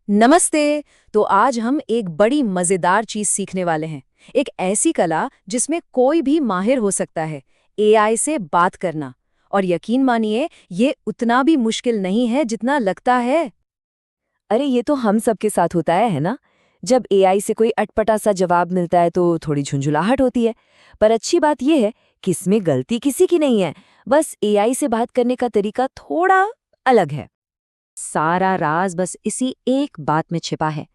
नमस्ते। तो आज हम एक बड़ी मजेदार चीज सीखने वाले हैं। एक ऐसी कला जिसमें कोई भी माहिर हो सकता है, एआई से बात करना। और यकीन मानिए, ये उतना भी मुश्किल नहीं है जितना लगता है। अरे ये तो हम सबके साथ होता है ना। जब एआई से कोई अटपटा सा जवाब मिलता है तो थोड़ी झुंझुलाहट होती है। पर अच्छी बात यह है कि इसमें गलती किसी की नहीं है। बस एआई से बात करने का तरीका थोड़ा अलग है। सारा राज बस इसी एक बात में छिपा है।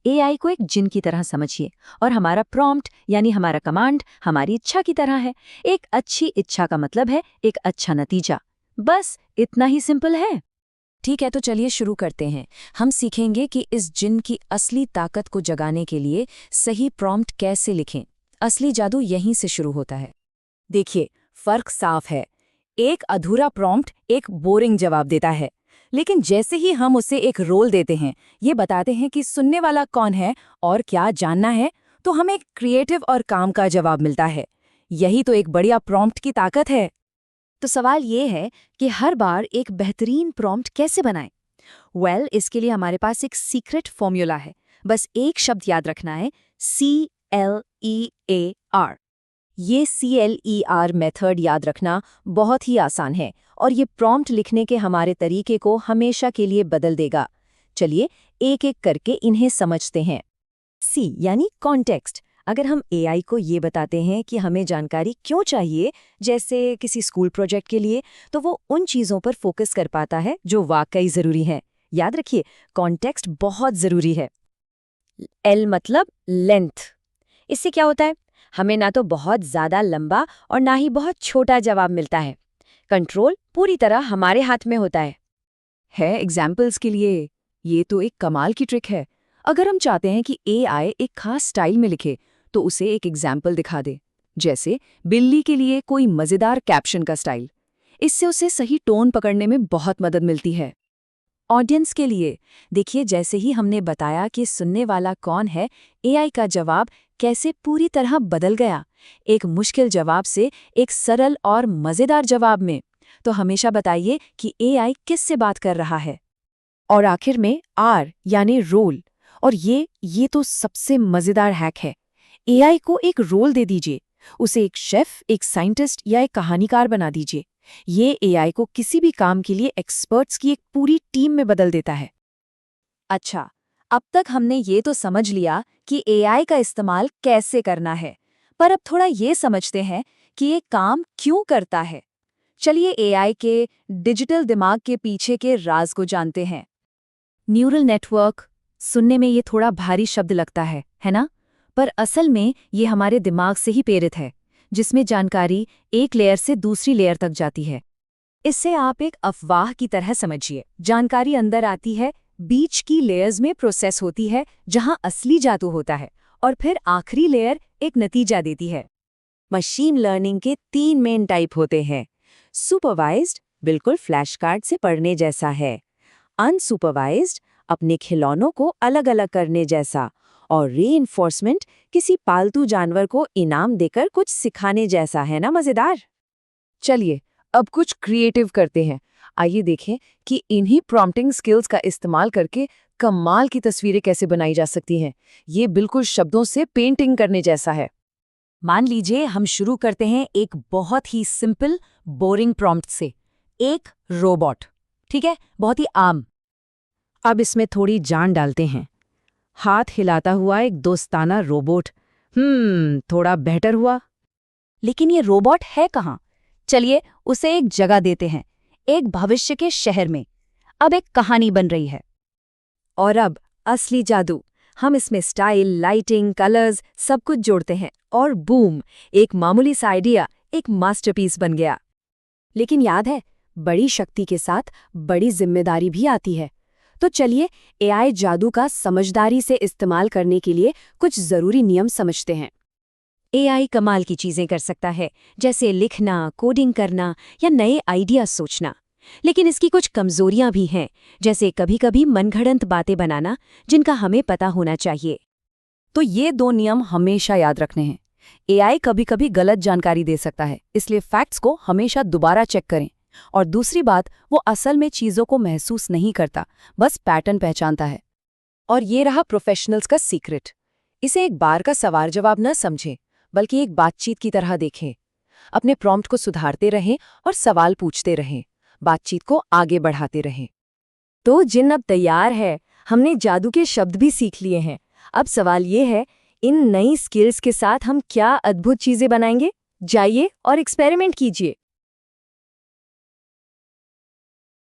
एआई को एक जिन की तरह समझिए और हमारा प्रॉम्प्ट यानी हमारा कमांड हमारी इच्छा की तरह है। एक अच्छी इच्छा का मतलब है एक अच्छा नतीजा। बस इतना ही सिंपल है। ठीक है, तो चलिए शुरू करते हैं। हम सीखेंगे कि इस जिन की असली ताकत को जगाने के लिए सही प्रॉम्प्ट कैसे लिखें। असली जादू यहीं से शुरू होता है। देखिए, फर्क साफ है। एक अधूरा प्रॉम्प्ट एक बोरिंग जवाब देता है, लेकिन जैसे ही हम उसे एक रोल देते हैं, ये बताते हैं कि सुनने वाला कौन है और क्या जानना है, तो हमें एक क्रिएटिव और काम का जवाब मिलता है। यही तो एक बढ़िया प्रॉम्प्ट की ताकत है। तो सवाल ये है कि हर बार एक बेहतरीन प्रॉम्प्ट कैसे बनाएं? इसके लिए हमारे पास एक सीक्रेट फॉर्मूला है। बस एक शब्द याद रखना है, CLEAR। ये CLER मेथड याद रखना बहुत ही आसान है और ये प्रॉम्प्ट लिखने के हमारे तरीके को हमेशा के लिए बदल देगा। चलिए एक एक करके इन्हें समझते हैं। C यानी कॉन्टेक्स्ट। अगर हम एआई को ये बताते हैं कि हमें जानकारी क्यों चाहिए, जैसे किसी स्कूल प्रोजेक्ट के लिए, तो वो उन चीज़ों पर फोकस कर पाता है जो वाकई ज़रूरी हैं। याद रखिए, कॉन्टेक्स्ट बहुत ज़रूरी है। L मतलब लेंथ। इससे क्या होता है, हमें ना तो बहुत ज़्यादा लंबा और ना ही बहुत छोटा जवाब मिलता है। कंट्रोल पूरी तरह हमारे हाथ में होता है एग्जाम्पल्स के लिए। ये तो एक कमाल की ट्रिक है। अगर हम चाहते हैं कि एआई एक खास स्टाइल में लिखे, तो उसे एक एग्जाम्पल दिखा दे, जैसे बिल्ली के लिए कोई मज़ेदार कैप्शन का स्टाइल। इससे उसे सही टोन पकड़ने में बहुत मदद मिलती है। ऑडियंस के लिए देखिए, जैसे ही हमने बताया कि सुनने वाला कौन है, एआई का जवाब कैसे पूरी तरह बदल गया। एक मुश्किल जवाब से एक सरल और मज़ेदार जवाब में। तो हमेशा बताइए कि एआई किससे बात कर रहा है। और आखिर में आर यानी रोल। और ये तो सबसे मज़ेदार हैक है। एआई को एक रोल दे दीजिए। उसे एक शेफ, एक साइंटिस्ट या एक कहानीकार बना दीजिए। ये एआई को किसी भी काम के लिए एक्सपर्ट्स की एक पूरी टीम में बदल देता है। अच्छा, अब तक हमने ये तो समझ लिया कि एआई का इस्तेमाल कैसे करना है, पर अब थोड़ा ये समझते हैं कि ये काम क्यों करता है। चलिए एआई के डिजिटल दिमाग के पीछे के राज को जानते हैं। न्यूरल नेटवर्क, सुनने में ये थोड़ा भारी शब्द लगता है ना? पर असल में ये हमारे दिमाग से ही प्रेरित है, जिसमें जानकारी एक लेयर से दूसरी लेयर तक जाती है। इससे आप एक अफवाह की तरह समझिए। जानकारी अंदर आती है, बीच की लेयर्स में प्रोसेस होती है जहां असली जादू होता है, और फिर आखिरी लेयर एक नतीजा देती है। मशीन लर्निंग के 3 मेन टाइप होते हैं। सुपरवाइज्ड बिल्कुल फ्लैश कार्ड से पढ़ने जैसा है। अनसुपरवाइज्ड अपने खिलौनों को अलग अलग करने जैसा। और रीइंफोर्समेंट किसी पालतू जानवर को इनाम देकर कुछ सिखाने जैसा। है ना मजेदार? चलिए अब कुछ क्रिएटिव करते हैं। आइए देखें कि इन्हीं प्रॉम्प्टिंग स्किल्स का इस्तेमाल करके कमाल की तस्वीरें कैसे बनाई जा सकती हैं। ये बिल्कुल शब्दों से पेंटिंग करने जैसा है। मान लीजिए हम शुरू करते हैं एक बहुत ही सिंपल बोरिंग प्रॉम्प्ट से, एक रोबोट। ठीक है, बहुत ही आम। अब इसमें थोड़ी जान डालते हैं। हाथ हिलाता हुआ एक दोस्ताना रोबोट। थोड़ा बेहतर हुआ। लेकिन ये रोबोट है कहाँ? चलिए उसे एक जगह देते हैं, एक भविष्य के शहर में। अब एक कहानी बन रही है। और अब असली जादू। हम इसमें स्टाइल, लाइटिंग, कलर्स सब कुछ जोड़ते हैं और बूम, एक मामूली सा आइडिया एक मास्टरपीस बन गया। लेकिन याद है, बड़ी शक्ति के साथ बड़ी जिम्मेदारी भी आती है। तो चलिए एआई जादू का समझदारी से इस्तेमाल करने के लिए कुछ जरूरी नियम समझते हैं। एआई कमाल की चीजें कर सकता है, जैसे लिखना, कोडिंग करना या नए आइडिया सोचना। लेकिन इसकी कुछ कमजोरियां भी हैं, जैसे कभी-कभी मनगढ़ंत बातें बनाना जिनका हमें पता होना चाहिए। तो ये 2 नियम हमेशा याद रखने हैं। एआई कभी-कभी गलत जानकारी दे सकता है, इसलिए फैक्ट्स को हमेशा दोबारा चेक करें। और दूसरी बात, वो असल में चीज़ों को महसूस नहीं करता, बस पैटर्न पहचानता है। और ये रहा प्रोफेशनल्स का सीक्रेट। इसे एक बार का सवाल जवाब न समझें, बल्कि एक बातचीत की तरह देखें। अपने प्रॉम्प्ट को सुधारते रहें और सवाल पूछते रहें, बातचीत को आगे बढ़ाते रहें। तो जिन अब तैयार है, हमने जादू के शब्द भी सीख लिए हैं। अब सवाल ये है, इन नई स्किल्स के साथ हम क्या अद्भुत चीजें बनाएंगे? जाइए और एक्सपेरिमेंट कीजिए।